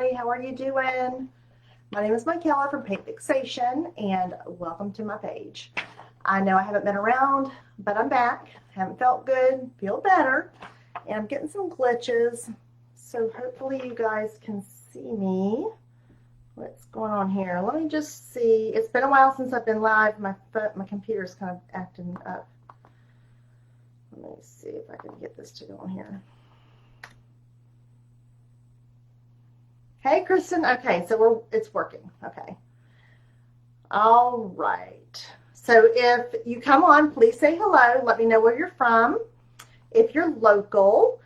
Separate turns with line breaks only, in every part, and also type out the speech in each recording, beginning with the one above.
Hey, how are you doing? My name is Michaela from Paint Fixation, and welcome to my page. I know I haven't been around, but I'm back. Haven't felt good, feel better, and I'm getting some glitches. So hopefully you guys can see me. What's going on here? Let me just see. It's been a while since I've been live. My computer's kind of acting up. Let me see if I can get this to go on here. Hey, Kristen. Okay, so it's working. Okay. All right. So if you come on, please say hello. Let me know where you're from. If you're local,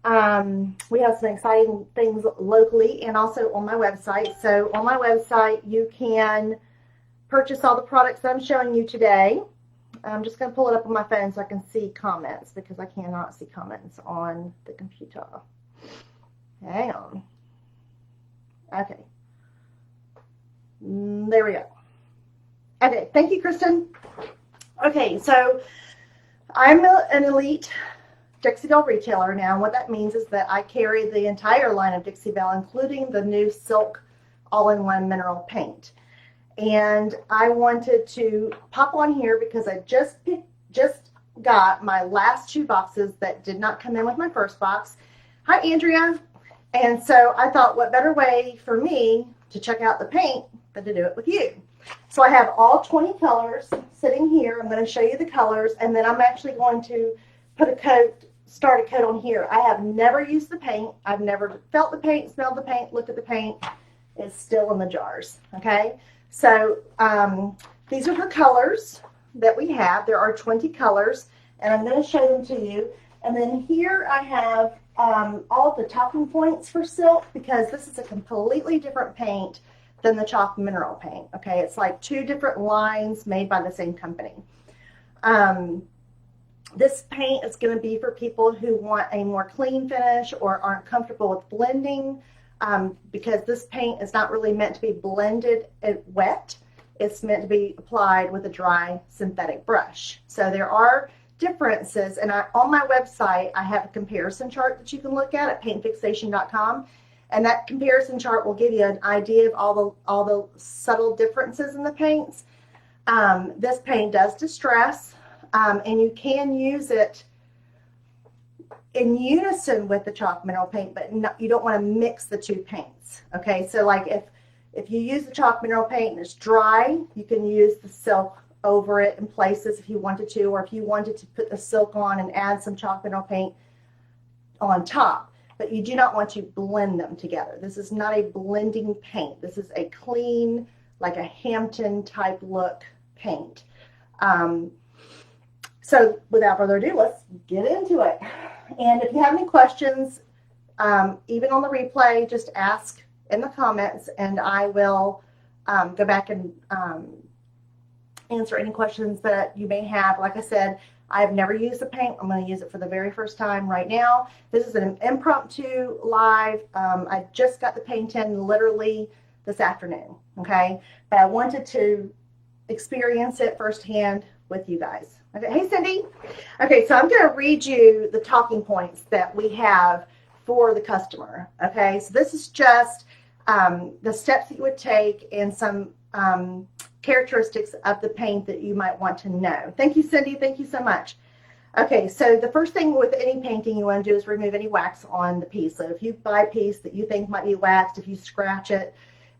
we have some exciting things locally and also on my website. So on my website, you can purchase all the products that I'm showing you today. I'm just going to pull it up on my phone so I can see comments because I cannot see comments on the computer. Hang on. Okay. There we go. Okay, thank you, Kristen. Okay, so I'm an elite Dixie Belle retailer now. What that means is that I carry the entire line of Dixie Belle, including the new Silk all-in-one mineral paint. And I wanted to pop on here because I just got my last 2 boxes that did not come in with my first box. Hi, Andrea. And so I thought, what better way for me to check out the paint than to do it with you? So I have all 20 colors sitting here. I'm going to show you the colors, and then I'm actually going to put a coat, start a coat on here. I have never used the paint. I've never felt the paint, smelled the paint, looked at the paint. It's still in the jars, okay? So these are the colors that we have. There are 20 colors, and I'm going to show them to you. And then here I have all the talking points for Silk, because this is a completely different paint than the chalk mineral paint. Okay, it's like 2 different lines made by the same company. This paint is going to be for people who want a more clean finish or aren't comfortable with blending, because this paint is not really meant to be blended wet. It's meant to be applied with a dry synthetic brush. So there are differences, and on my website I have a comparison chart that you can look at paintfixation.com, and that comparison chart will give you an idea of all the subtle differences in the paints. This paint does distress, and you can use it in unison with the chalk mineral paint, but you don't want to mix the 2 paints. Okay, so like if you use the chalk mineral paint and it's dry, you can use the Silk over it in places if you wanted to, or if you wanted to put the Silk on and add some chalk mineral paint on top. But you do not want to blend them together. This is not a blending paint. This is a clean, like a Hampton type look paint. So without further ado, let's get into it. And if you have any questions, even on the replay, just ask in the comments, and I will go back and answer any questions that you may have. Like I said, I've never used the paint. I'm going to use it for the very first time right now. This is an impromptu live. I just got the paint in literally this afternoon, okay? But I wanted to experience it firsthand with you guys. Okay, hey Cindy. Okay, so I'm going to read you the talking points that we have for the customer. Okay, so this is just the steps that you would take and some characteristics of the paint that you might want to know. Thank you, Cindy. Thank you so much. Okay, so the first thing with any painting you want to do is remove any wax on the piece. So if you buy a piece that you think might be waxed, if you scratch it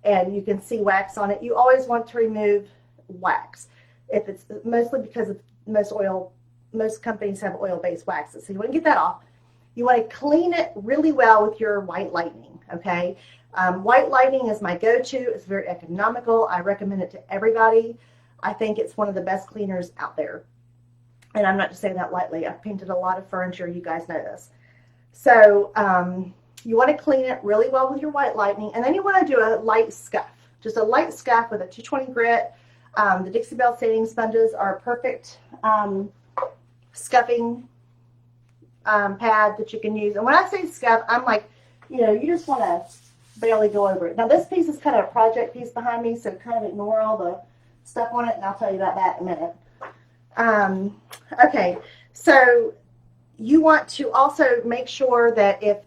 and you can see wax on it, you always want to remove wax. If it's mostly because of most companies have oil-based waxes. So you want to get that off. You want to clean it really well with your White Lightning, okay? White Lightning is my go-to. It's very economical. I recommend it to everybody. I think it's one of the best cleaners out there. And I'm not just saying that lightly. I've painted a lot of furniture. You guys know this. So you want to clean it really well with your White Lightning. And then you want to do a light scuff. Just a light scuff with a 220 grit. The Dixie Belle sanding sponges are a perfect scuffing pad that you can use. And when I say scuff, I'm like, you just want to barely go over it. Now this piece is kind of a project piece behind me, so kind of ignore all the stuff on it, and I'll tell you about that in a minute. Okay, so you want to also make sure that if,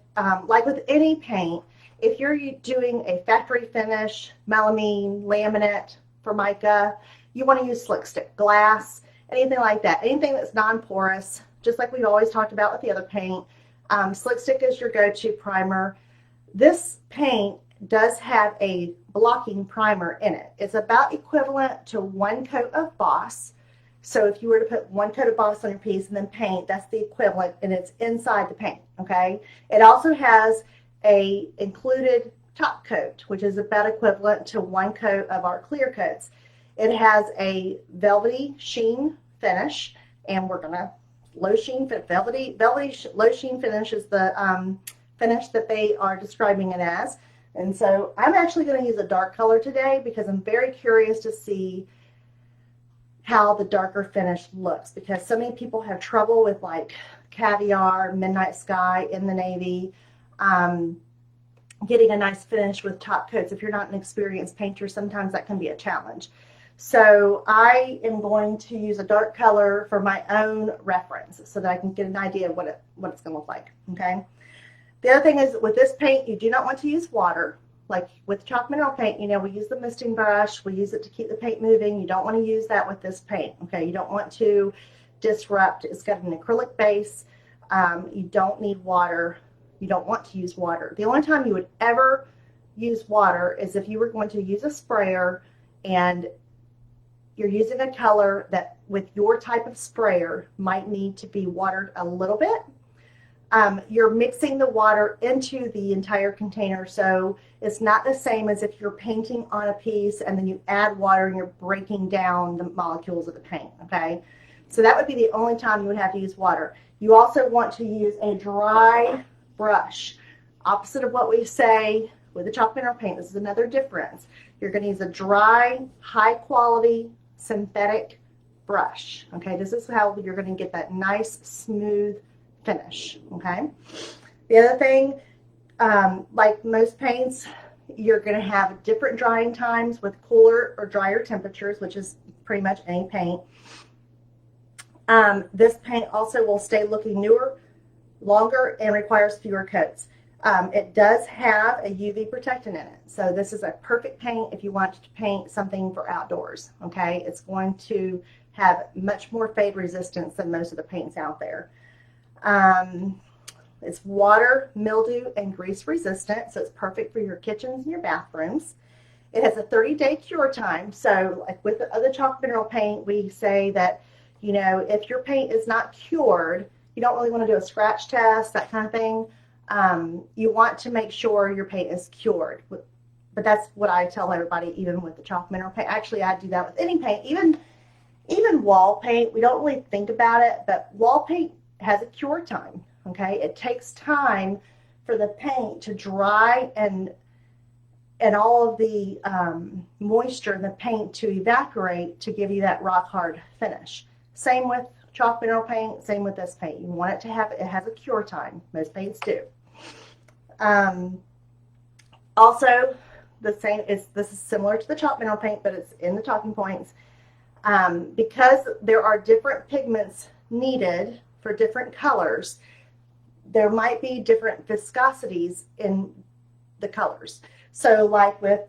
like with any paint, if you're doing a factory finish, melamine, laminate, Formica, you want to use Slick Stick, glass, anything like that. Anything that's non-porous, just like we've always talked about with the other paint. Slick Stick is your go-to primer. This paint does have a blocking primer in it. It's about equivalent to 1 coat of Boss. So if you were to put 1 coat of Boss on your piece and then paint, that's the equivalent, and it's inside the paint, okay? It also has a included top coat, which is about equivalent to 1 coat of our clear coats. It has a velvety sheen finish, and we're gonna low sheen, velvety low sheen finish is the finish that they are describing it as. And so I'm actually going to use a dark color today because I'm very curious to see how the darker finish looks, because so many people have trouble with like Caviar, Midnight Sky in the navy, getting a nice finish with top coats. If you're not an experienced painter, sometimes that can be a challenge. So I am going to use a dark color for my own reference so that I can get an idea of what it's going to look like, okay? The other thing is with this paint, you do not want to use water. Like with chalk mineral paint, you know, we use the misting brush. We use it to keep the paint moving. You don't want to use that with this paint, okay? You don't want to disrupt. It's got an acrylic base. You don't need water. You don't want to use water. The only time you would ever use water is if you were going to use a sprayer and you're using a color that with your type of sprayer might need to be watered a little bit. You're mixing the water into the entire container, so it's not the same as if you're painting on a piece and then you add water and you're breaking down the molecules of the paint, okay? So that would be the only time you would have to use water. You also want to use a dry brush. Opposite of what we say with the chalk mineral paint, this is another difference. You're going to use a dry, high-quality, synthetic brush, okay? This is how you're going to get that nice, smooth finish, okay? The other thing, like most paints, you're going to have different drying times with cooler or drier temperatures, which is pretty much any paint. This paint also will stay looking newer, longer, and requires fewer coats. It does have a UV protectant in it, so this is a perfect paint if you want to paint something for outdoors, okay? It's going to have much more fade resistance than most of the paints out there. It's water, mildew, and grease resistant, so it's perfect for your kitchens and your bathrooms. It has a 30-day cure time, so like with the other chalk mineral paint, we say that, you know, if your paint is not cured, you don't really want to do a scratch test, that kind of thing. You want to make sure your paint is cured, but that's what I tell everybody, even with the chalk mineral paint. Actually, I do that with any paint, even wall paint. We don't really think about it, but wall paint has a cure time, okay? It takes time for the paint to dry and all of the moisture in the paint to evaporate to give you that rock hard finish. Same with chalk mineral paint, same with this paint. You want it to have, it has a cure time. Most paints do. Also, the same is, this is similar to the chalk mineral paint, but it's in the talking points. Because there are different pigments needed for different colors, there might be different viscosities in the colors. So like with,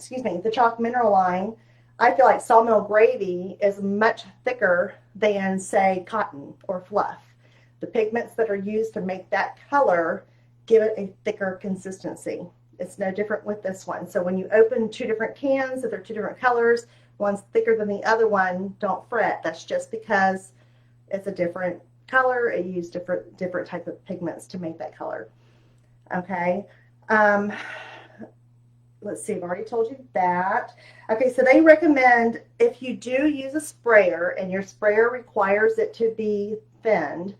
the chalk mineral line, I feel like Sawmill Gravy is much thicker than, say, cotton or fluff. The pigments that are used to make that color give it a thicker consistency. It's no different with this one. So when you open 2 different cans, if they're 2 different colors, one's thicker than the other one, don't fret. That's just because it's a different color. It used different type of pigments to make that color. Okay. Let's see, I've already told you that. Okay, so they recommend if you do use a sprayer and your sprayer requires it to be thinned,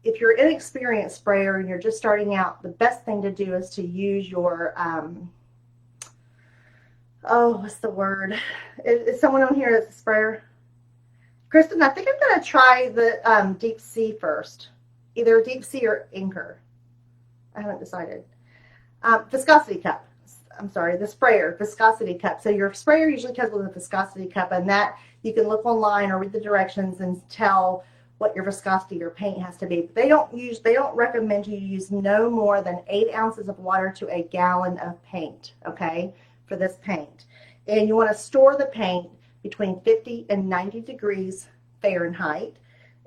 if you're an inexperienced sprayer and you're just starting out, the best thing to do is to use your, what's the word? Is someone on here that's a sprayer? Kristen, I think I'm going to try the Deep Sea first. Either Deep Sea or Anchor. I haven't decided. Viscosity cup. I'm sorry, the sprayer, viscosity cup. So your sprayer usually comes with a viscosity cup, and that you can look online or read the directions and tell what your viscosity of your paint has to be. They don't recommend you use no more than 8 ounces of water to a gallon of paint, okay, for this paint. And you want to store the paint between 50 and 90 degrees Fahrenheit,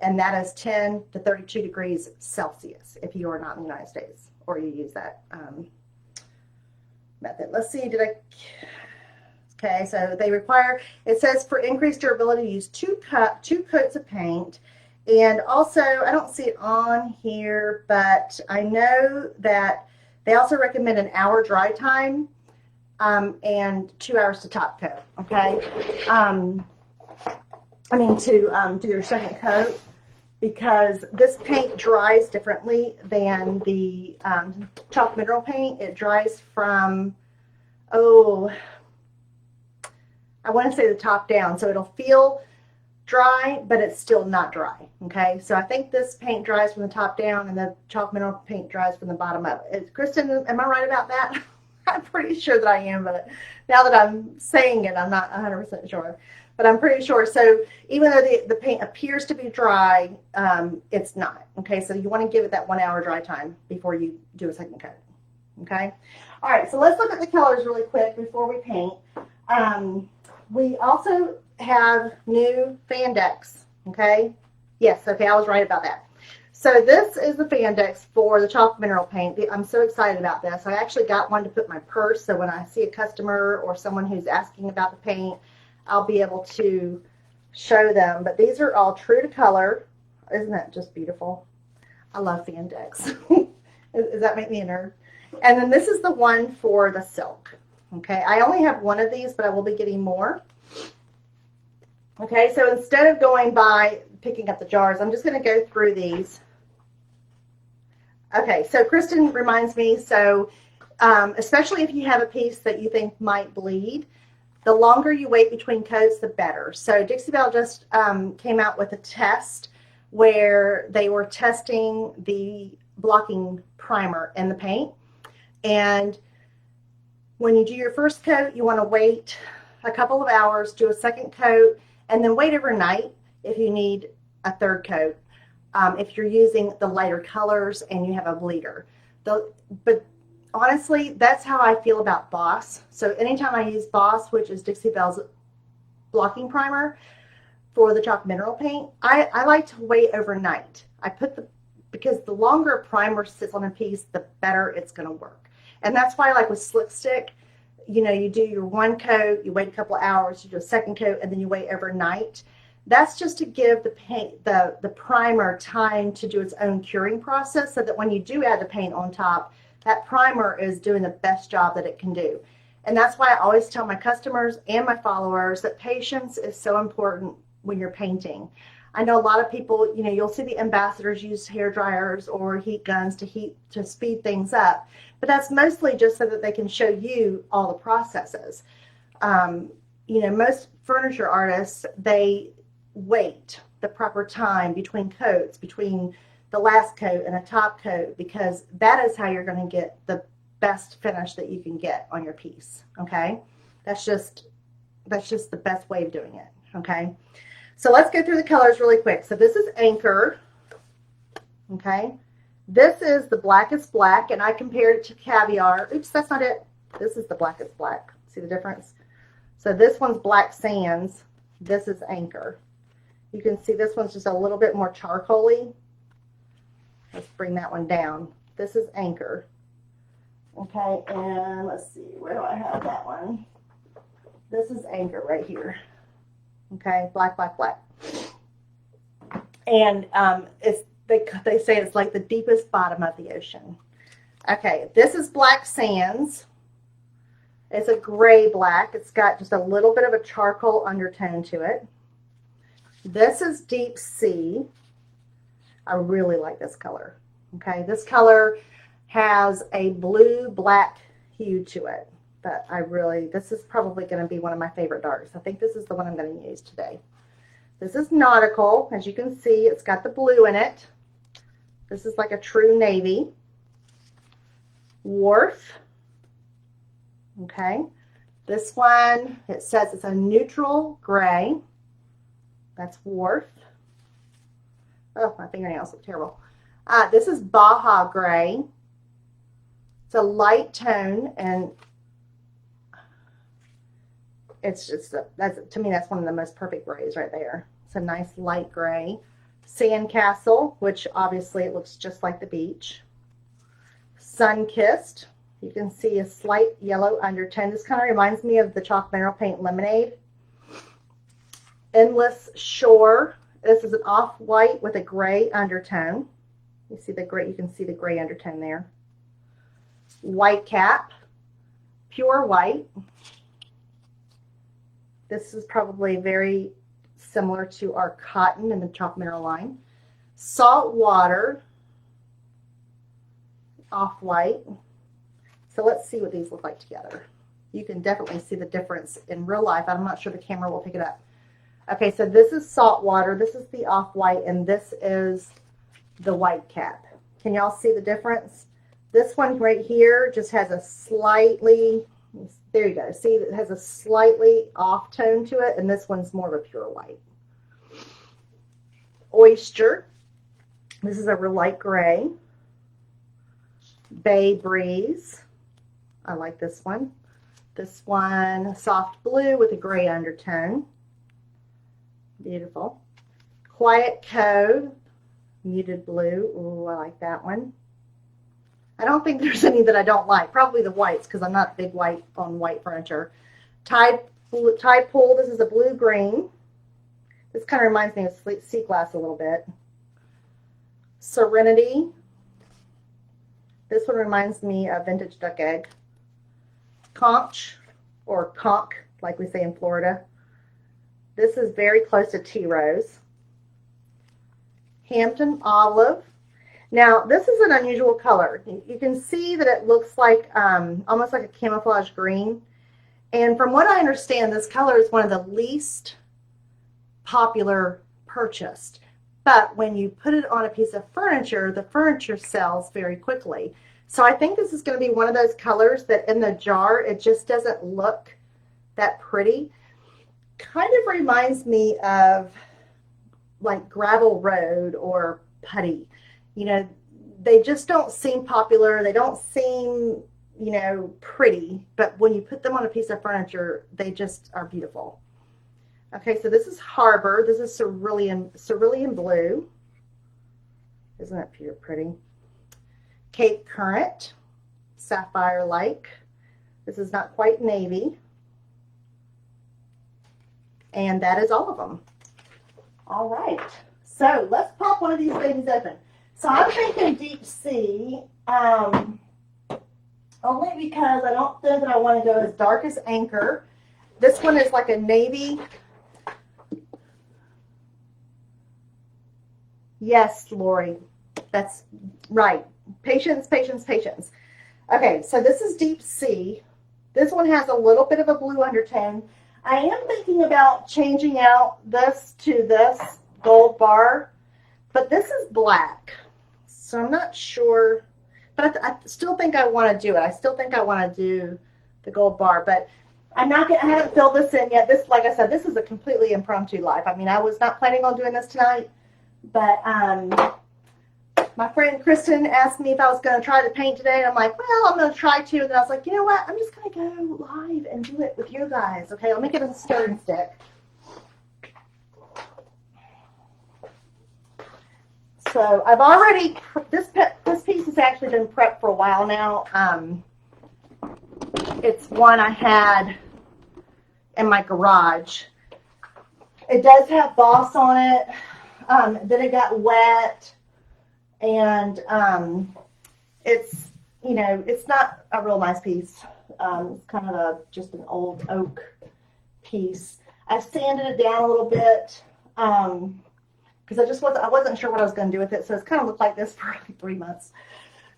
and that is 10 to 32 degrees Celsius if you are not in the United States or you use that method. Let's see, okay, so they require, it says for increased durability, use 2 coats of paint. And also, I don't see it on here, but I know that they also recommend an hour dry time and 2 hours to top coat, okay? To do your second coat, because this paint dries differently than the chalk mineral paint. It dries from, I want to say the top down, so it'll feel dry, but it's still not dry, okay? So I think this paint dries from the top down and the chalk mineral paint dries from the bottom up. Kristen, am I right about that? I'm pretty sure that I am, but now that I'm saying it, I'm not 100% sure. But I'm pretty sure. So even though the paint appears to be dry, it's not, okay? So you want to give it that 1 hour dry time before you do a second coat, okay? All right, so let's look at the colors really quick before we paint. We also have new Fandex, okay? Yes, okay, I was right about that. So this is the Fandex for the chalk mineral paint. I'm so excited about this. I actually got one to put in my purse, so when I see a customer or someone who's asking about the paint, I'll be able to show them. But these are all true to color. Isn't that just beautiful? I love Fandex. Does that make me a nerd? And then this is the one for the silk. Okay, I only have one of these, but I will be getting more. Okay, so instead of going by picking up the jars, I'm just going to go through these. Okay, so Kristen reminds me, so especially if you have a piece that you think might bleed, the longer you wait between coats, the better. So Dixie Belle just came out with a test where they were testing the blocking primer in the paint. And when you do your first coat, you want to wait a couple of hours, do a second coat, and then wait overnight if you need a third coat. If you're using the lighter colors and you have a bleeder. But honestly, that's how I feel about Boss. So anytime I use Boss, which is Dixie Belle's blocking primer for the chalk mineral paint, I like to wait overnight. Because the longer a primer sits on a piece, the better it's going to work. And that's why, like with Slick Stick, you know, you do your one coat, you wait a couple of hours, you do a second coat, and then you wait overnight. That's just to give the paint, the primer time to do its own curing process, so that when you do add the paint on top, that primer is doing the best job that it can do. And that's why I always tell my customers and my followers that patience is so important when you're painting. I know a lot of people, you know, you'll see the ambassadors use hair dryers or heat guns to speed things up, but that's mostly just so that they can show you all the processes. You know, most furniture artists, they wait the proper time between coats, between the last coat and a top coat, because that is how you're going to get the best finish that you can get on your piece. Okay, that's just the best way of doing it. Okay, so let's go through the colors really quick. So this is Anchor. Okay, this is the Blackest Black, and I compared it to Caviar. Oops, that's not it. This is the Blackest Black. See the difference? So this one's Black Sands. This is Anchor. You can see this one's just a little bit more charcoaly. Let's bring that one down. This is Anchor. Okay, and let's see, where do I have that one? This is Anchor right here. Okay, black, black, black. And they say it's like the deepest bottom of the ocean. Okay, this is Black Sands. It's a gray black. It's got just a little bit of a charcoal undertone to it. This is Deep Sea. I really like this color. Okay, this color has a blue-black hue to it. But this is probably going to be one of my favorite darks. I think this is the one I'm going to use today. This is Nautical. As you can see, it's got the blue in it. This is like a true navy. Wharf. Okay. This one, it says it's a neutral gray. That's Wharf. Oh, my fingernails look terrible. This is Baja Gray. It's a light tone, and it's just, to me, that's one of the most perfect grays right there. It's a nice light gray. Sandcastle, which obviously it looks just like the beach. Sun-Kissed. You can see a slight yellow undertone. This kind of reminds me of the Chalk Mineral Paint Lemonade. Endless Shore. This is an off-white with a gray undertone. You see the gray, you can see the gray undertone there. Whitecap. Pure white. This is probably very similar to our cotton in the Chalk Mineral line. Salt Water. Off-white. So let's see what these look like together. You can definitely see the difference in real life. I'm not sure the camera will pick it up. Okay, so this is Salt Water, this is the off-white, and this is the Whitecap. Can y'all see the difference? This one right here just has a slightly, there you go, see it has a slightly off tone to it, and this one's more of a pure white. Oyster, this is a real light gray. Bay Breeze, I like this one. This one, soft blue with a gray undertone. Beautiful. Quiet Cove, muted blue. Ooh, I like that one. I don't think there's any that I don't like. Probably the whites, because I'm not big white on white furniture. Tide Pool, this is a blue-green. This kind of reminds me of Sea Glass a little bit. Serenity. This one reminds me of Vintage Duck Egg. Conch, or conch, like we say in Florida. This is very close to Tea Rose. Hampton Olive. Now, this is an unusual color. You can see that it looks like almost like a camouflage green. And from what I understand, this color is one of the least popular purchased. But when you put it on a piece of furniture, the furniture sells very quickly. So I think this is going to be one of those colors that in the jar, it just doesn't look that pretty. Kind of reminds me of like Gravel Road or Putty. You know, they just don't seem popular. They don't seem, you know, pretty. But when you put them on a piece of furniture, they just are beautiful. Okay, so this is Harbor. This is Cerulean Blue. Isn't that pure pretty? Cape Current, Sapphire Lake. This is not quite navy. And that is all of them. All right, so let's pop one of these babies open. So I'm thinking Deep Sea, only because I don't think that I want to go as dark as Anchor. This one is like a navy. Yes, Lori, that's right. Patience, patience, patience. Okay, so this is Deep Sea. This one has a little bit of a blue undertone. I am thinking about changing out this to this gold bar, but this is black. So I'm not sure, but I still think I want to do it. I still think I want to do the gold bar, but I haven't filled this in yet. This, like I said, this is a completely impromptu live. I mean, I was not planning on doing this tonight, but my friend Kristen asked me if I was going to try to paint today, and I'm like, well, I'm going to try to. And then I was like, you know what? I'm just going to go live and do it with you guys. Okay, let me get a stirring stick. So I've already, this piece has actually been prepped for a while now. It's one I had in my garage. It does have Boss on it. Then it got wet. And it's, you know, it's not a real nice piece. It's kind of just an old oak piece. I sanded it down a little bit because I wasn't sure what I was going to do with it. So it's kind of looked like this for like 3 months.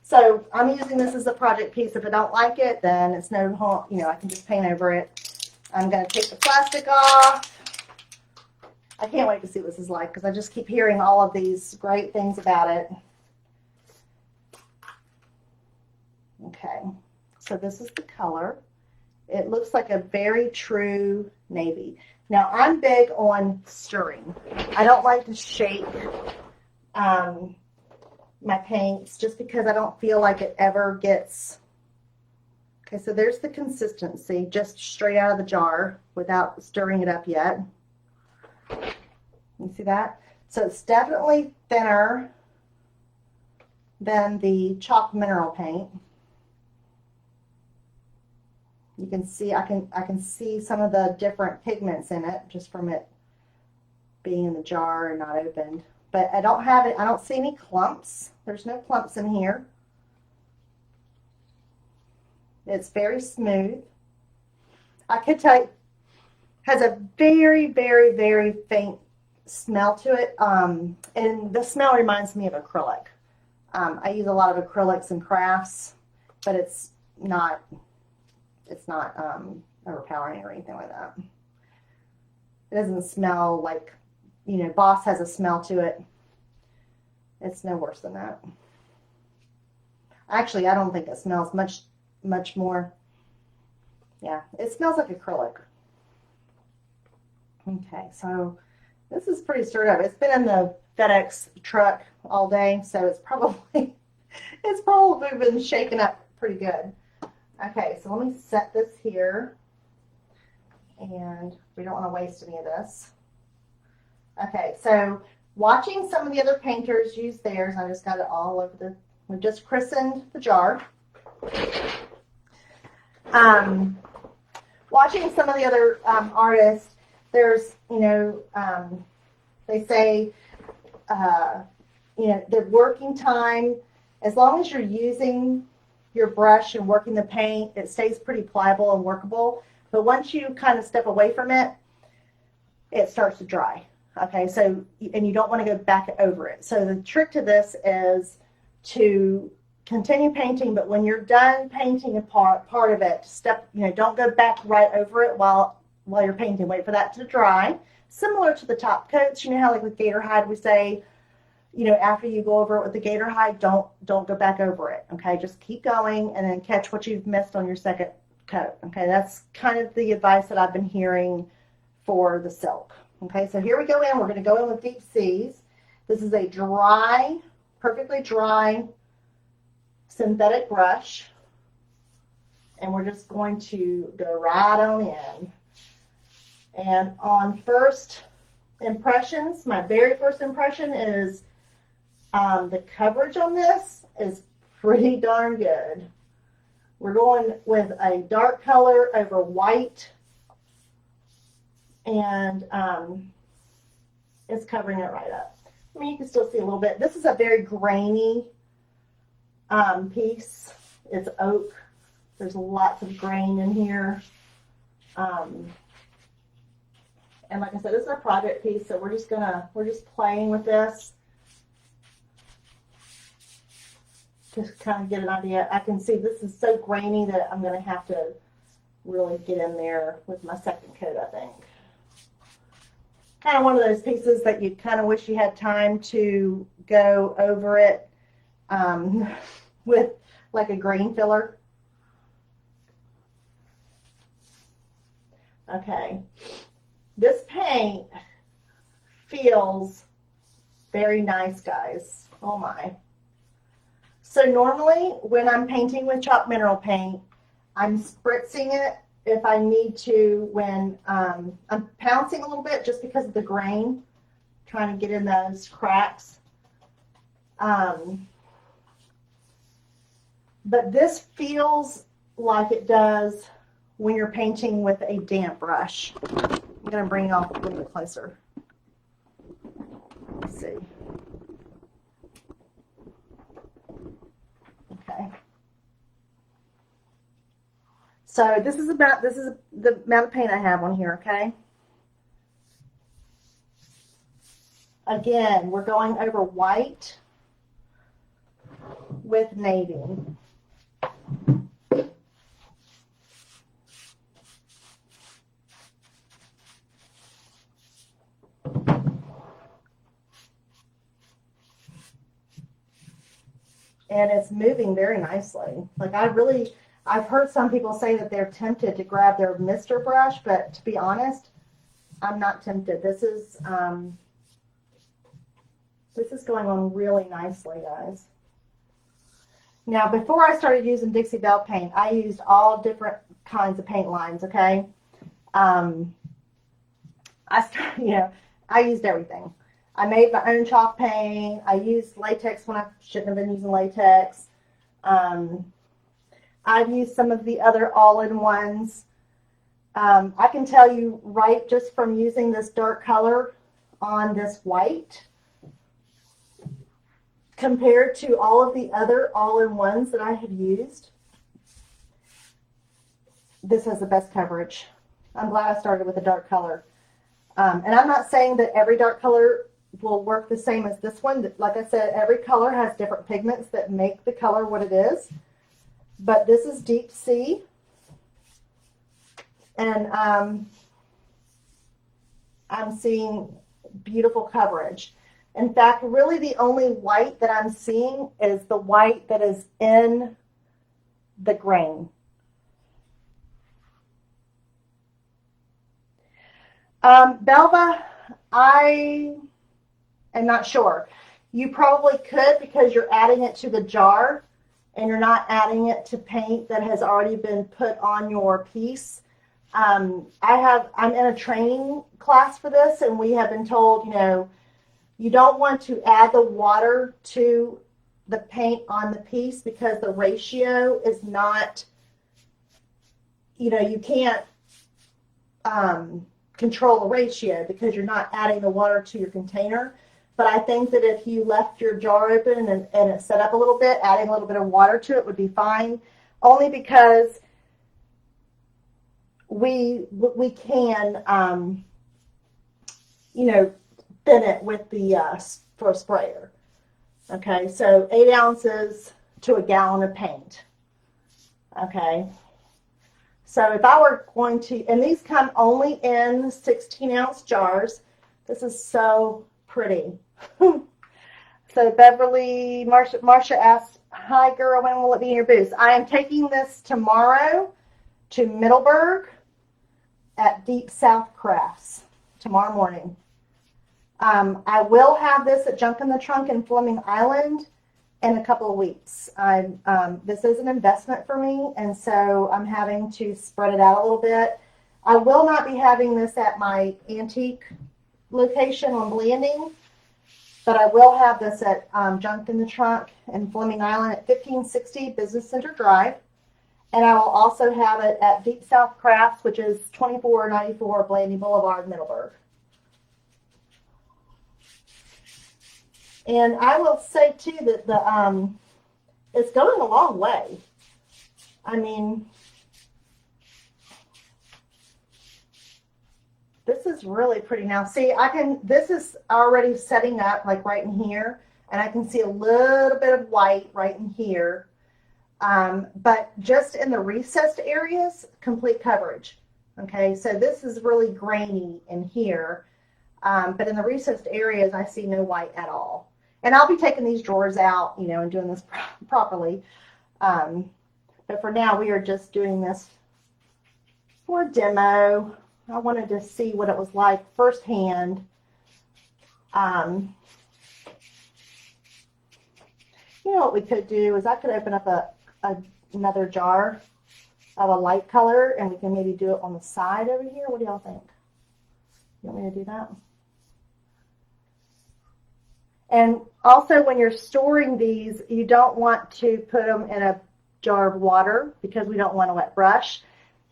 So I'm using this as a project piece. If I don't like it, then it's no harm, you know, I can just paint over it. I'm going to take the plastic off. I can't wait to see what this is like because I just keep hearing all of these great things about it. Okay, so this is the color. It looks like a very true navy. Now, I'm big on stirring. I don't like to shake my paints just because I don't feel like it ever gets. Okay, so there's the consistency just straight out of the jar without stirring it up yet. You see that? So it's definitely thinner than the chalk mineral paint. You can see, I can see some of the different pigments in it just from it being in the jar and not opened. But I don't have it, I don't see any clumps. There's no clumps in here. It's very smooth. I could tell you, has a very, very, very faint smell to it. And the smell reminds me of acrylic. I use a lot of acrylics in crafts, but it's not overpowering or anything like that. It doesn't smell like, you know, Boss has a smell to it. It's no worse than that. Actually, I don't think it smells much more. Yeah, it smells like acrylic. Okay, so this is pretty stirred up. It's been in the FedEx truck all day, so it's probably been shaken up pretty good. Okay, so let me set this here, and we don't want to waste any of this. Okay, so watching some of the other painters use theirs, I just got it all over the, we've just christened the jar. Watching some of the other artists, there's, you know, they say, you know, the working time, as long as you're using your brush and working the paint, it stays pretty pliable and workable. But once you kind of step away from it, it starts to dry. Okay, so, and you don't want to go back over it. So the trick to this is to continue painting, but when you're done painting a part of it, you know, don't go back right over it while you're painting. Wait for that to dry. Similar to the top coats, you know how like with gator hide we say, you know, after you go over it with the gator hide, don't go back over it. Okay, just keep going and then catch what you've missed on your second coat. Okay, that's kind of the advice that I've been hearing for the silk. Okay, so here we go in. We're going to go in with Deep Seas. This is a dry, perfectly dry synthetic brush. And we're just going to go right on in. And on first impressions, my very first impression is the coverage on this is pretty darn good. We're going with a dark color over white, and it's covering it right up. I mean, you can still see a little bit. This is a very grainy piece. It's oak. There's lots of grain in here. And like I said, this is a project piece, so we're just playing with this. Just kind of get an idea. I can see this is so grainy that I'm going to have to really get in there with my second coat, I think. Kind of one of those pieces that you kind of wish you had time to go over it with like a green filler. Okay. This paint feels very nice, guys. Oh my. So normally when I'm painting with chalk mineral paint, I'm spritzing it if I need to when I'm pouncing a little bit just because of the grain, trying to get in those cracks. But this feels like it does when you're painting with a damp brush. I'm going to bring it off a little bit closer. Let's see. Okay. So this is the amount of paint I have on here, okay? Again, we're going over white with navy. And it's moving very nicely. Like I've heard some people say that they're tempted to grab their Mister brush, but to be honest, I'm not tempted. This is This is going on really nicely, guys. Now, before I started using Dixie Belle paint, I used all different kinds of paint lines, okay? I used everything. I made my own chalk paint. I used latex when I shouldn't have been using latex. I've used some of the other all-in-ones. I can tell you right just from using this dark color on this white compared to all of the other all-in-ones that I have used, this has the best coverage. I'm glad I started with a dark color. And I'm not saying that every dark color will work the same as this one. Like I said, every color has different pigments that make the color what it is. But this is Deep Sea. And I'm seeing beautiful coverage. In fact, really the only white that I'm seeing is the white that is in the grain. Belva, I am not sure. You probably could because you're adding it to the jar and you're not adding it to paint that has already been put on your piece. I'm in a training class for this, and we have been told, you don't want to add the water to the paint on the piece because the ratio is not, you can't control the ratio because you're not adding the water to your container. But I think that if you left your jar open and it set up a little bit, adding a little bit of water to it would be fine, only because we can, thin it with the for a sprayer. Okay, so 8 ounces to a gallon of paint. Okay, so if I were going to, and these come only in 16-ounce jars. This is so pretty. So Beverly, Marcia asks, hi girl, when will it be in your booth? I am taking this tomorrow to Middleburg at Deep South Crafts tomorrow morning. I will have this at Junk in the Trunk in Fleming Island in a couple of weeks. This is an investment for me, and so I'm having to spread it out a little bit. I will not be having this at my antique location on Blanding, but I will have this at Junk in the Trunk in Fleming Island at 1560 Business Center Drive. And I will also have it at Deep South Crafts, which is 2494 Blanding Boulevard, Middleburg. And I will say, too, that it's going a long way. I mean, this is really pretty now. See, this is already setting up like right in here, and I can see a little bit of white right in here. But just in the recessed areas, complete coverage. Okay, so this is really grainy in here. But in the recessed areas, I see no white at all. And I'll be taking these drawers out, and doing this properly. But for now, we are just doing this for a demo. I wanted to see what it was like firsthand. What we could do is I could open up another jar of a light color, and we can maybe do it on the side over here. What do y'all think? You want me to do that? And also, when you're storing these, you don't want to put them in a jar of water because we don't want a wet brush.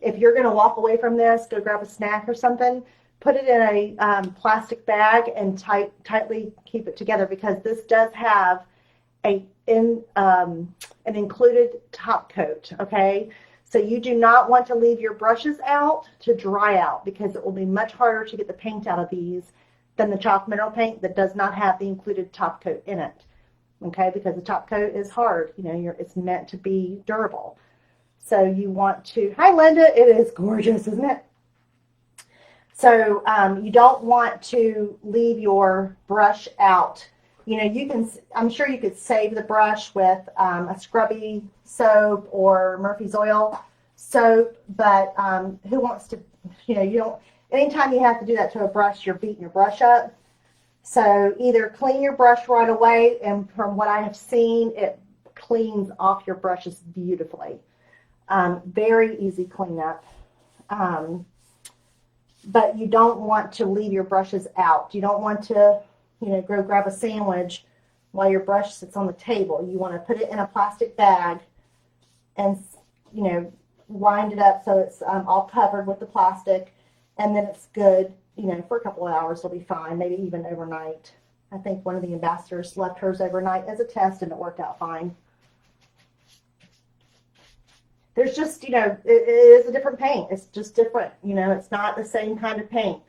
If you're going to walk away from this, go grab a snack or something, put it in a plastic bag and tightly keep it together, because this does have an included top coat, okay? So you do not want to leave your brushes out to dry out, because it will be much harder to get the paint out of these than the chalk mineral paint that does not have the included top coat in it, okay? Because the top coat is hard, it's meant to be durable. So you want to, hi Linda, it is gorgeous, isn't it? So you don't want to leave your brush out. I'm sure you could save the brush with a scrubby soap or Murphy's Oil soap, but who wants to, you don't, anytime you have to do that to a brush, you're beating your brush up. So either clean your brush right away, and from what I have seen, it cleans off your brushes beautifully. Very easy cleanup. But you don't want to leave your brushes out. You don't want to, go grab a sandwich while your brush sits on the table. You want to put it in a plastic bag and, wind it up so it's all covered with the plastic, and then it's good, for a couple of hours. It'll be fine, maybe even overnight. I think one of the ambassadors left hers overnight as a test, and it worked out fine. There's just, it is a different paint. It's just different. It's not the same kind of paint.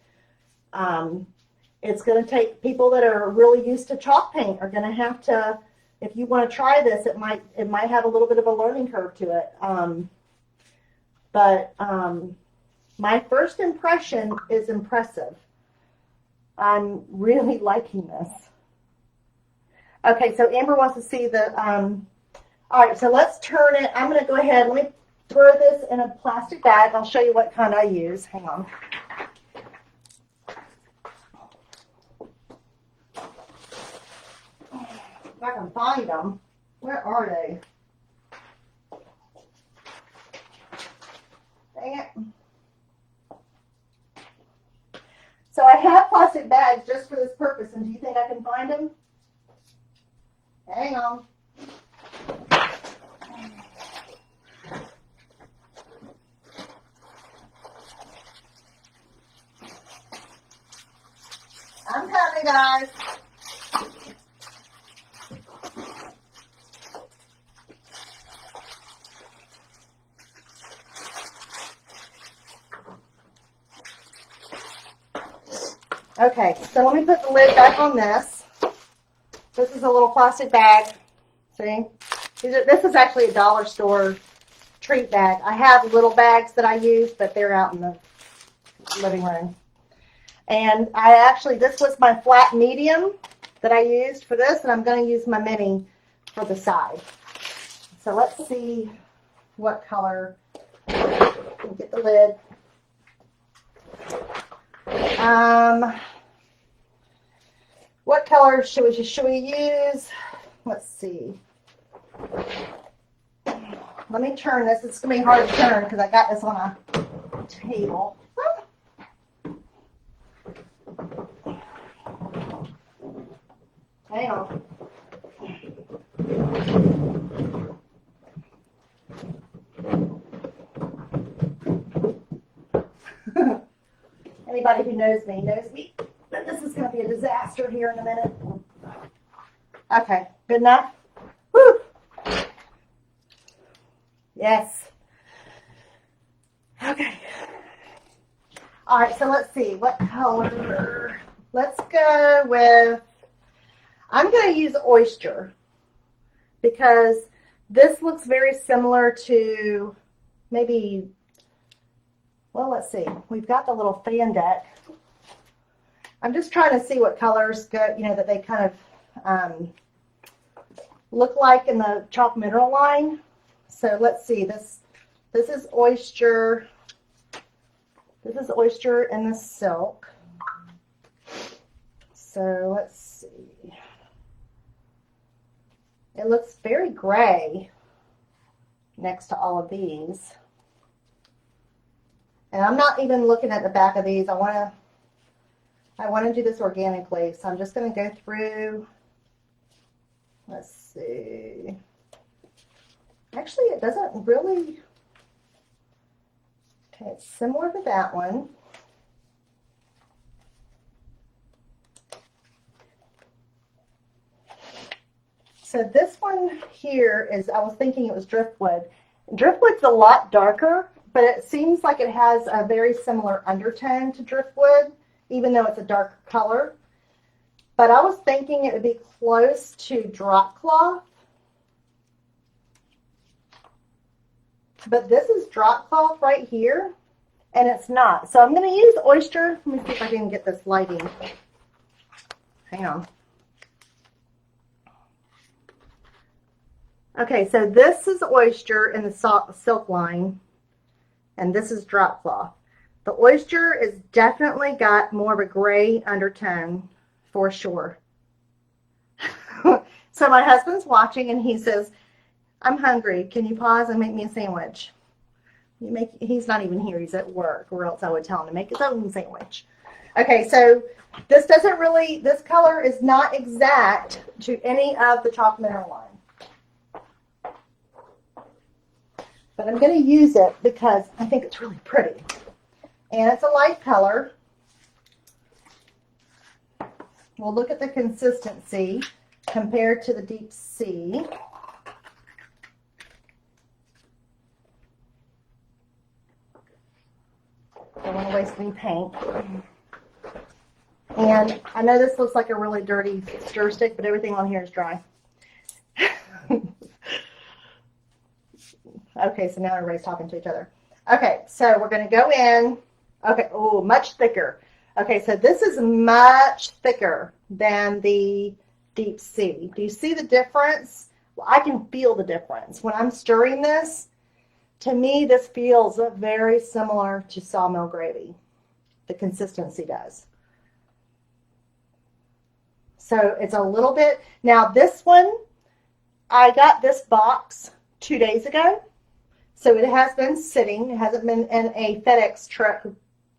It's going to take people that are really used to chalk paint are going to have to, if you want to try this, it might have a little bit of a learning curve to it. But my first impression is impressive. I'm really liking this. Okay, so Amber wants to see the, all right, so let's turn it. I'm going to go ahead. Let me throw this in a plastic bag. I'll show you what kind I use. Hang on. If I can find them. Where are they? Dang it. So I have plastic bags just for this purpose, and do you think I can find them? Hang on. I'm coming, guys. Okay, so let me put the lid back on this. This is a little plastic bag. See? This is actually a dollar store treat bag. I have little bags that I use, but they're out in the living room. And this was my flat medium that I used for this, and I'm going to use my mini for the side. So let's see what color. Get the lid. What color should we use? Let's see. Let me turn this. It's going to be hard to turn because I got this on a table. Hang on. Anybody who knows me that this is going to be a disaster here in a minute. Okay, good enough? Woo! Yes. Okay. All right, so let's see. What color? Let's go with, I'm going to use Oyster because this looks very similar to maybe, well, let's see. We've got the little fan deck. I'm just trying to see what colors go, that they kind of look like in the chalk mineral line. So let's see. This is Oyster. This is Oyster in the silk. So let's see. It looks very gray next to all of these. And I'm not even looking at the back of these. I want to do this organically. So I'm just going to go through. Let's see. Actually, it doesn't really. Okay, it's similar to that one. So this one here is, I was thinking it was Driftwood. Driftwood's a lot darker, but it seems like it has a very similar undertone to Driftwood, even though it's a darker color. But I was thinking it would be close to Drop Cloth. But this is Drop Cloth right here, and it's not. So I'm going to use Oyster. Let me see if I can get this lighting. Hang on. Okay, so this is Oyster in the silk line, and this is Drop Cloth. The Oyster is definitely got more of a gray undertone for sure. So my husband's watching and he says, I'm hungry. Can you pause and make me a sandwich? He's not even here. He's at work, or else I would tell him to make his own sandwich. Okay, so this color is not exact to any of the chalk mineral line. But I'm going to use it because I think it's really pretty. And it's a light color. We'll look at the consistency compared to the deep sea. I don't want to waste any paint. And I know this looks like a really dirty stir stick, but everything on here is dry. Okay, so now everybody's talking to each other. Okay, so we're going to go in. Okay, oh, much thicker. Okay, so this is much thicker than the deep sea. Do you see the difference? Well, I can feel the difference. When I'm stirring this, to me, this feels very similar to sawmill gravy. The consistency does. So it's a little bit. Now this one, I got this box 2 days ago. So it has been sitting. It hasn't been in a FedEx truck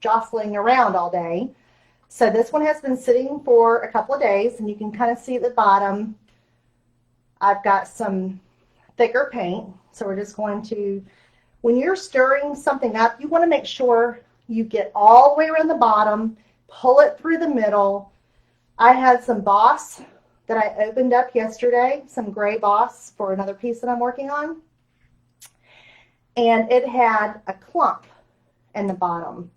jostling around all day. So this one has been sitting for a couple of days, and you can kind of see at the bottom, I've got some thicker paint. So we're just going to, when you're stirring something up, you want to make sure you get all the way around the bottom, pull it through the middle. I had some Boss that I opened up yesterday, some gray Boss for another piece that I'm working on. And it had a clump in the bottom.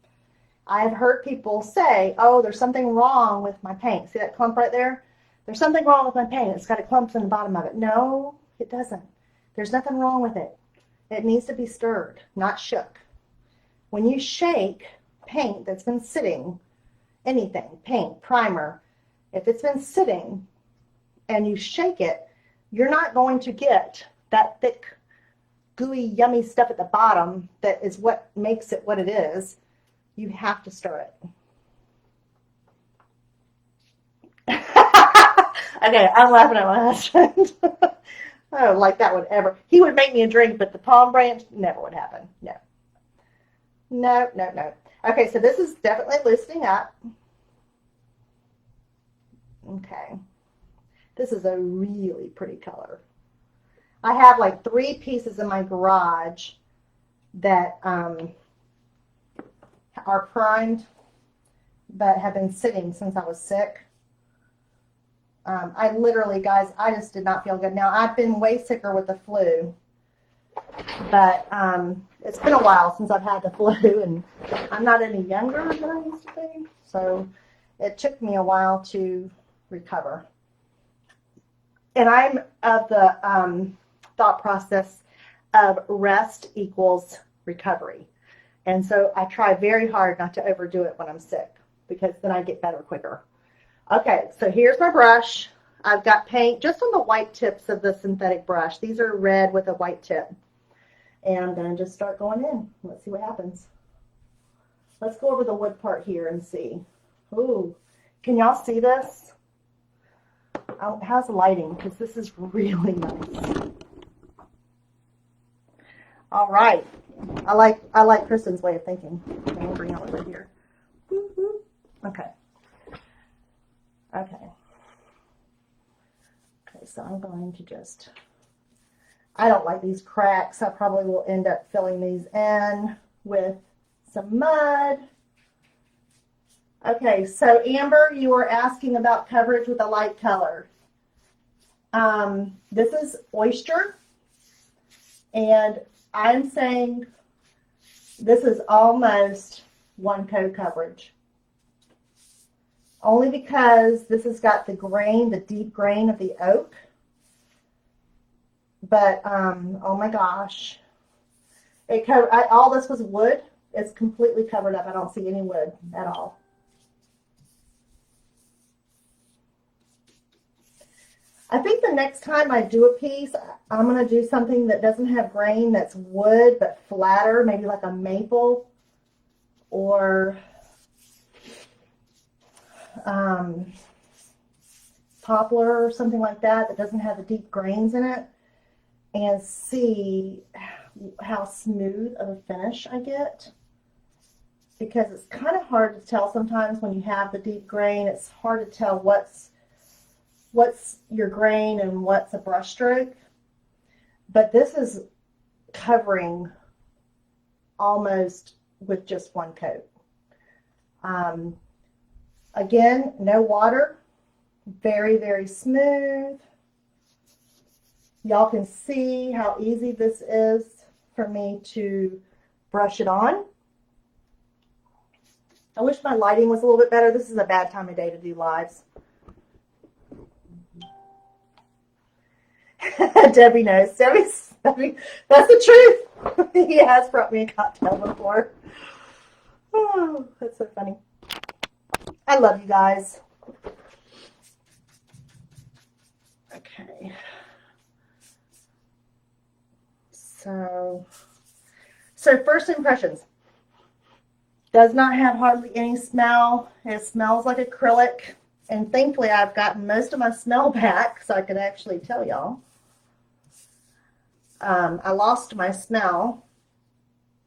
I've heard people say, oh, there's something wrong with my paint. See that clump right there? There's something wrong with my paint. It's got a clump in the bottom of it. No, it doesn't. There's nothing wrong with it. It needs to be stirred, not shook. When you shake paint that's been sitting, anything, paint, primer, if it's been sitting and you shake it, you're not going to get that thick, gooey, yummy stuff at the bottom that is what makes it what it is. You have to stir it. Okay, I'm laughing at my husband. I don't like that would ever. He would make me a drink, but the palm branch never would happen. No. No, no, no. Okay, so this is definitely loosening up. Okay. This is a really pretty color. I have like 3 pieces in my garage that are primed, but have been sitting since I was sick. I literally, guys, I just did not feel good. Now, I've been way sicker with the flu, but it's been a while since I've had the flu, and I'm not any younger than I used to be, so it took me a while to recover. And I'm of the thought process of rest equals recovery. And so I try very hard not to overdo it when I'm sick, because then I get better quicker. Okay, so here's my brush. I've got paint just on the white tips of the synthetic brush. These are red with a white tip. And I'm going to just start going in. Let's see what happens. Let's go over the wood part here and see. Ooh, can y'all see this? Oh, how's the lighting? Because this is really nice. All right. I like Kristen's way of thinking. I'm going to bring it over here. Okay. Okay. Okay, so I'm going to just, I don't like these cracks. I probably will end up filling these in with some mud. Okay, so Amber, you were asking about coverage with a light color. This is Oyster, and I'm saying this is almost one coat coverage. Only because this has got the grain, the deep grain of the oak. But, oh my gosh. All this was wood. It's completely covered up. I don't see any wood at all. I think the next time I do a piece, I'm going to do something that doesn't have grain, that's wood, but flatter, maybe like a maple, or poplar or something like that doesn't have the deep grains in it, and see how smooth of a finish I get. Because it's kind of hard to tell sometimes when you have the deep grain. It's hard to tell what's your grain and what's a brush stroke. But this is covering almost with just one coat. Again, no water, very, very smooth. Y'all can see how easy this is for me to brush it on. I wish my lighting was a little bit better. This is a bad time of day to do lives. Debbie knows. Debbie, that's the truth. He has brought me a cocktail before. Oh, that's so funny. I love you guys. Okay. So first impressions. Does not have hardly any smell. It smells like acrylic. And thankfully, I've gotten most of my smell back, so I can actually tell y'all. I lost my smell.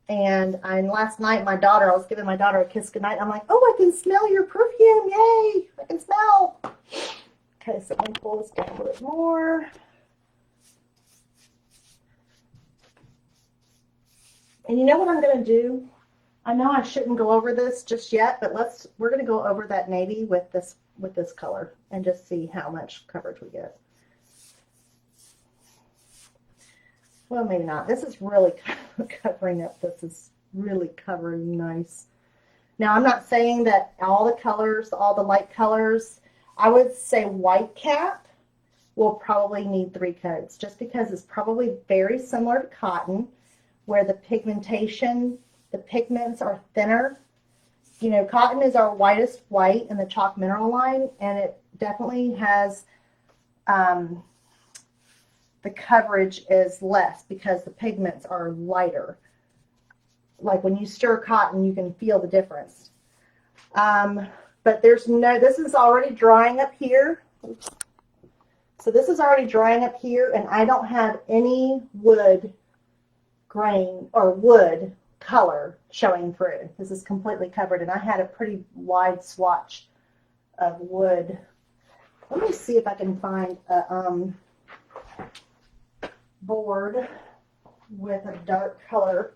And last night, I was giving my daughter a kiss goodnight. I'm like, oh, I can smell your perfume. Yay, I can smell. Okay, so let me pull this down a little bit more. And you know what I'm going to do? I know I shouldn't go over this just yet, but we're going to go over that navy with this color and just see how much coverage we get. Well, maybe not. This is really covering up. This is really covering nice. Now, I'm not saying that all the colors, all the light colors, I would say white cap will probably need 3 coats just because it's probably very similar to cotton where the pigmentation, the pigments are thinner. You know, cotton is our whitest white in the chalk mineral line, and it definitely has the coverage is less because the pigments are lighter. Like when you stir cotton, you can feel the difference. But this is already drying up here. Oops. So this is already drying up here, and I don't have any wood grain or wood color showing through. This is completely covered, and I had a pretty wide swatch of wood. Let me see if I can find a board with a dark color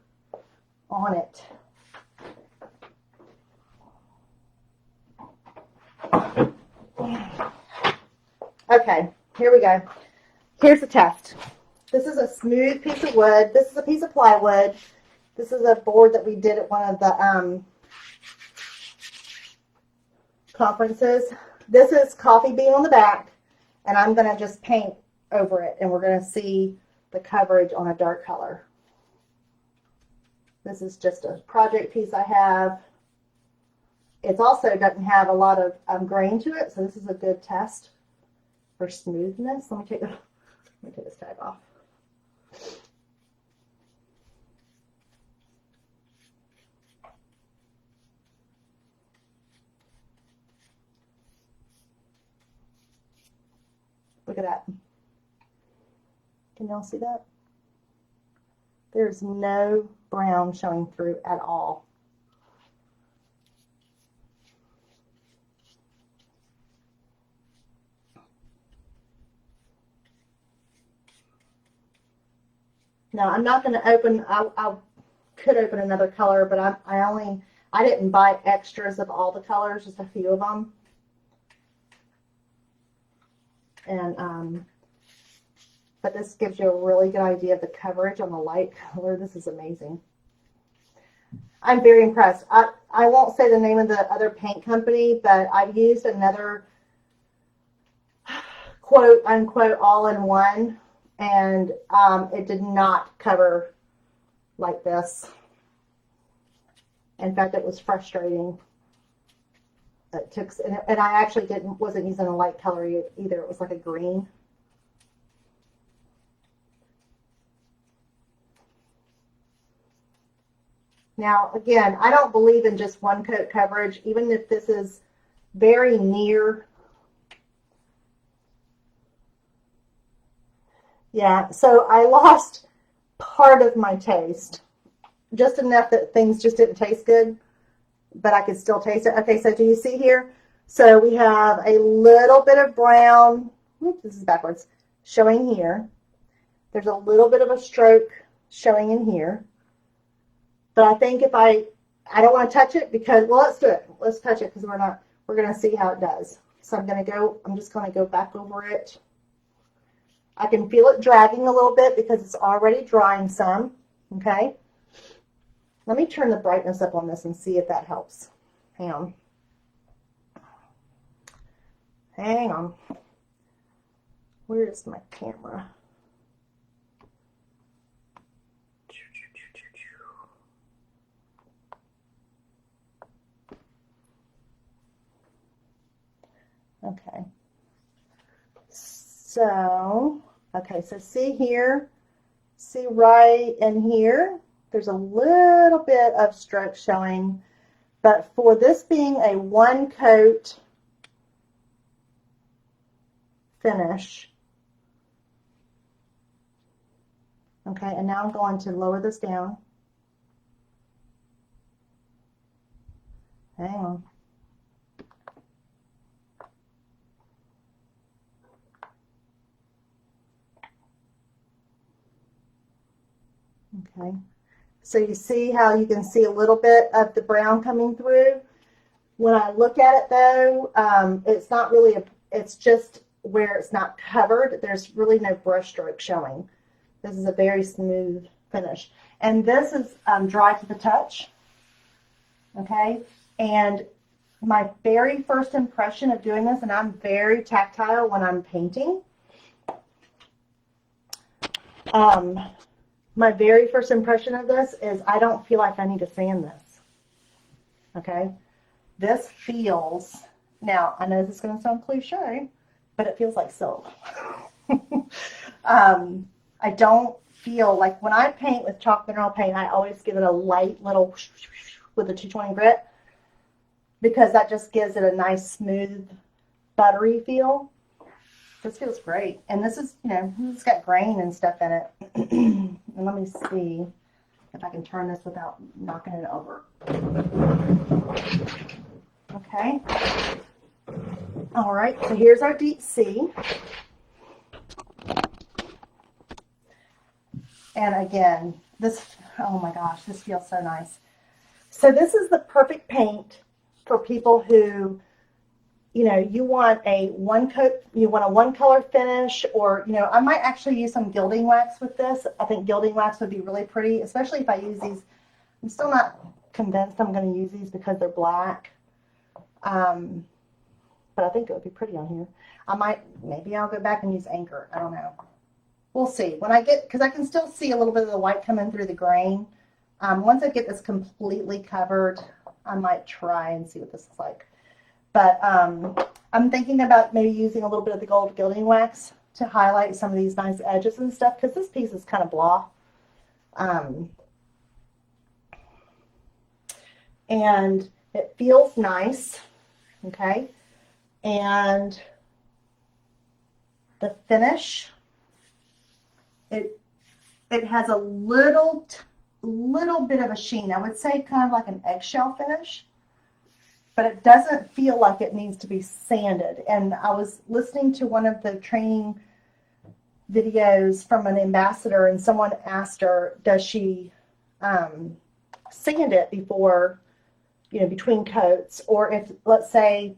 on it. Okay, here we go. Here's the test. This is a smooth piece of wood. This is a piece of plywood. This is a board that we did at one of the conferences. This is coffee bean on the back, and I'm going to just paint over it, and we're going to see the coverage on a dark color. This is just a project piece I have. It also doesn't have a lot of grain to it, so this is a good test for smoothness. Let me take this tag off. Look at that. Can y'all see that? There's no brown showing through at all. Now I'm not going to open, I could open another color, but I didn't buy extras of all the colors, just a few of them. And, but this gives you a really good idea of the coverage on the light color. This is amazing. I'm very impressed. I won't say the name of the other paint company, but I've used another quote unquote all-in-one, and it did not cover like this. In fact, it was frustrating. It took, and I actually wasn't using a light color either. It was like a green. Now, again, I don't believe in just one coat coverage, even if this is very near Yeah, so I lost part of my taste, just enough that things just didn't taste good, but I could still taste it. Okay, so do you see here? So we have a little bit of brown, oops, this is backwards, showing here. There's a little bit of a stroke showing in here. But I think if I don't want to touch it because, well, let's do it. Let's touch it because we're going to see how it does. So I'm just going to go back over it. I can feel it dragging a little bit because it's already drying some, okay? Let me turn the brightness up on this and see if that helps. Hang on. Hang on. Where is my camera? Okay. So see here, see right in here, there's a little bit of stroke showing, but for this being a one coat finish, okay, and now I'm going to lower this down. Hang on. Okay, so you see how you can see a little bit of the brown coming through. When I look at it though, it's not really it's just where it's not covered. There's really no brush stroke showing. This is a very smooth finish. And this is dry to the touch, okay? And my very first impression of doing this, and I'm very tactile when I'm painting, my very first impression of this is I don't feel like I need to sand this, okay? This feels, now I know this is going to sound cliche, but it feels like silk. I don't feel like when I paint with chalk mineral paint, I always give it a light little with a 220 grit because that just gives it a nice smooth buttery feel. This feels great. And this is, you know, it's got grain and stuff in it. And let me see if I can turn this without knocking it over. Okay. All right, so here's our deep sea. And again, this, oh my gosh, this feels so nice. So this is the perfect paint for people who, you know, you want a one color finish, or, you know, I might actually use some gilding wax with this. I think gilding wax would be really pretty, especially if I use these. I'm still not convinced I'm going to use these because they're black. But I think it would be pretty on here. Maybe I'll go back and use Anchor. I don't know. We'll see. When I get, because I can still see a little bit of the white coming through the grain. Once I get this completely covered, I might try and see what this looks like. But I'm thinking about maybe using a little bit of the gold gilding wax to highlight some of these nice edges and stuff, because this piece is kind of blah. And it feels nice, okay? And the finish, it has a little bit of a sheen. I would say kind of like an eggshell finish, but it doesn't feel like it needs to be sanded. And I was listening to one of the training videos from an ambassador, and someone asked her, does she sand it before, you know, between coats? Or if, let's say,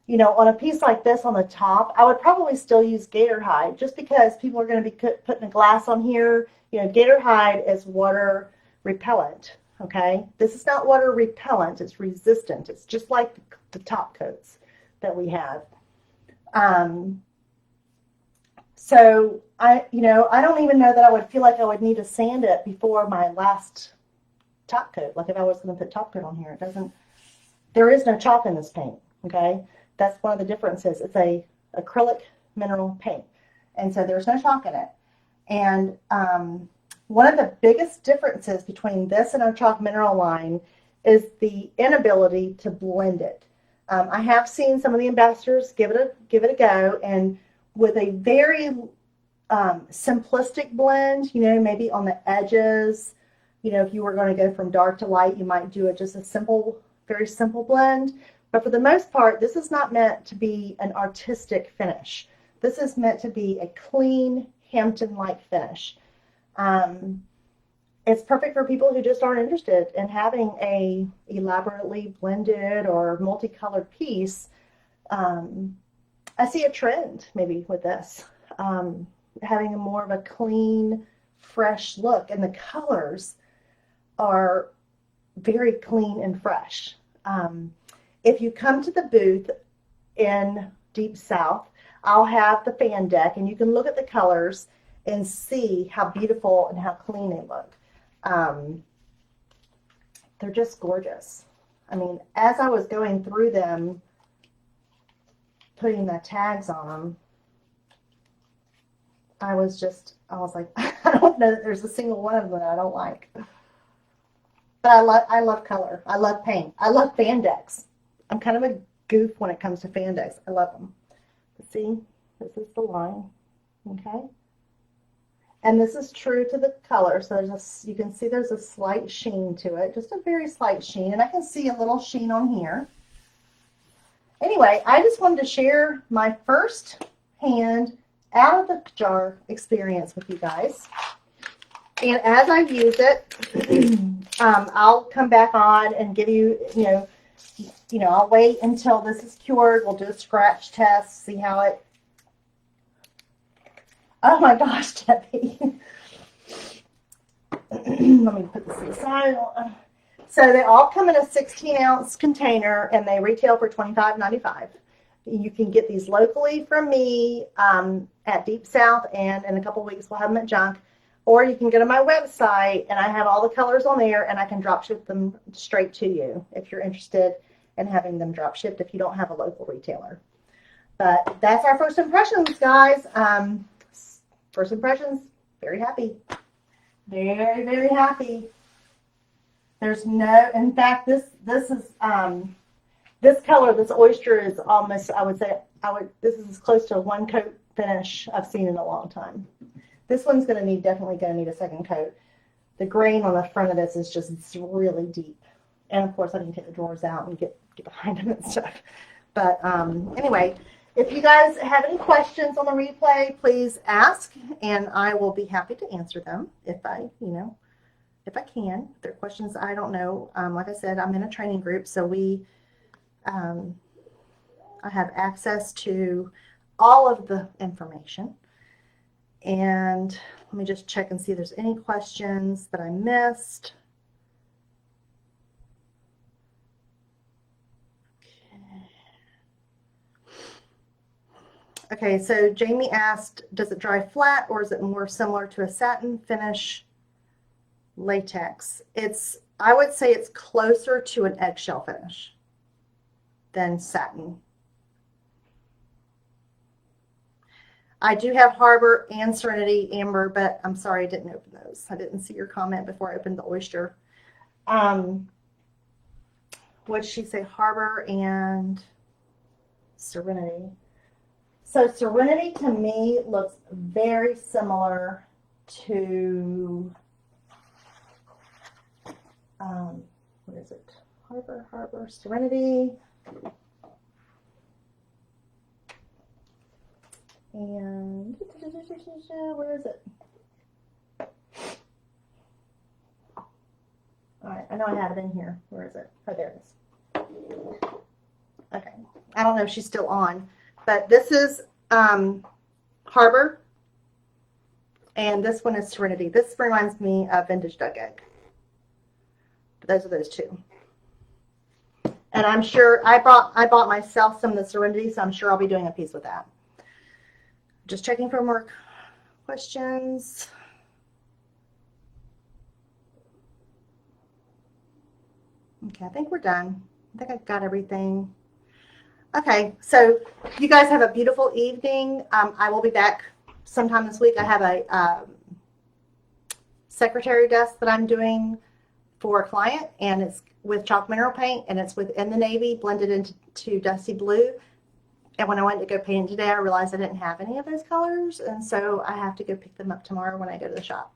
you know, on a piece like this on the top, I would probably still use gator hide, just because people are going to be putting a glass on here. You know, gator hide is water repellent, okay? This is not water repellent, it's resistant. It's just like the top coats that we have. So I don't even know that I would feel like I would need to sand it before my last top coat. Like if I was going to put top coat on here, there is no chalk in this paint, okay? That's one of the differences. It's a acrylic mineral paint, and so there's no chalk in it. And one of the biggest differences between this and our chalk mineral line is the inability to blend it. I have seen some of the ambassadors give it a go, and with a very simplistic blend, you know, maybe on the edges. You know, if you were going to go from dark to light, you might do it just a simple, very simple blend. But for the most part, this is not meant to be an artistic finish. This is meant to be a clean Hampton-like finish. It's perfect for people who just aren't interested in having a elaborately blended or multicolored piece. I see a trend maybe with this, having a more of a clean, fresh look, and the colors are very clean and fresh. If you come to the booth in Deep South, I'll have the fan deck, and you can look at the colors and see how beautiful and how clean they look. They're just gorgeous. I mean, as I was going through them, putting the tags on them, I was like, I don't know that there's a single one of them that I don't like. But I love color. I love paint. I love fan decks. I'm kind of a goof when it comes to fan decks. I love them. See, this is the line, okay? And this is true to the color. So you can see there's a slight sheen to it, just a very slight sheen. And I can see a little sheen on here. Anyway, I just wanted to share my first hand out of the jar experience with you guys. And as I use it, I'll come back on and give you, I'll wait until this is cured. We'll do a scratch test, see how it. Oh my gosh, Debbie. Let me put this aside. So they all come in a 16-ounce container, and they retail for $25.95. You can get these locally from me at Deep South, and in a couple of weeks we'll have them at Junk. Or you can go to my website, and I have all the colors on there, and I can drop ship them straight to you if you're interested in having them drop shipped if you don't have a local retailer. But that's our first impressions, guys. First impressions, very happy. Very, very happy. There's no, in fact, this is, this color, this oyster is almost, this is as close to a one coat finish I've seen in a long time. This one's definitely going to need a second coat. The grain on the front of this is just really deep. And of course I can take the drawers out and get behind them and stuff. But anyway, if you guys have any questions on the replay, please ask, and I will be happy to answer them if I can. If there are questions I don't know, like I said, I'm in a training group, so I have access to all of the information. And let me just check and see if there's any questions that I missed. Okay, so Jamie asked, does it dry flat or is it more similar to a satin finish latex? I would say it's closer to an eggshell finish than satin. I do have Harbor and Serenity Amber, but I'm sorry I didn't open those. I didn't see your comment before I opened the oyster. What did she say? Harbor and Serenity. So Serenity to me looks very similar to, what is it? Harbor, Serenity. And where is it? All right, I know I have it in here. Where is it? Oh, there it is. Okay, I don't know if she's still on, but this is Harbor, and this one is Serenity. This reminds me of Vintage Duck Egg. But those are those two. And I'm sure I bought myself some of the Serenity, so I'm sure I'll be doing a piece with that. Just checking for more questions. Okay, I think we're done. I think I've got everything. Okay, so you guys have a beautiful evening. I will be back sometime this week. I have a secretary desk that I'm doing for a client, and it's with chalk mineral paint, and it's within the navy, blended into dusty blue. And when I went to go paint today, I realized I didn't have any of those colors. And so I have to go pick them up tomorrow when I go to the shop.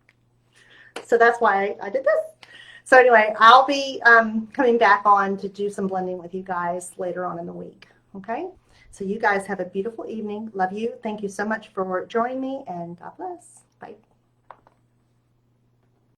So that's why I did this. So anyway, I'll be coming back on to do some blending with you guys later on in the week. Okay? So you guys have a beautiful evening. Love you. Thank you so much for joining me, and God bless. Bye.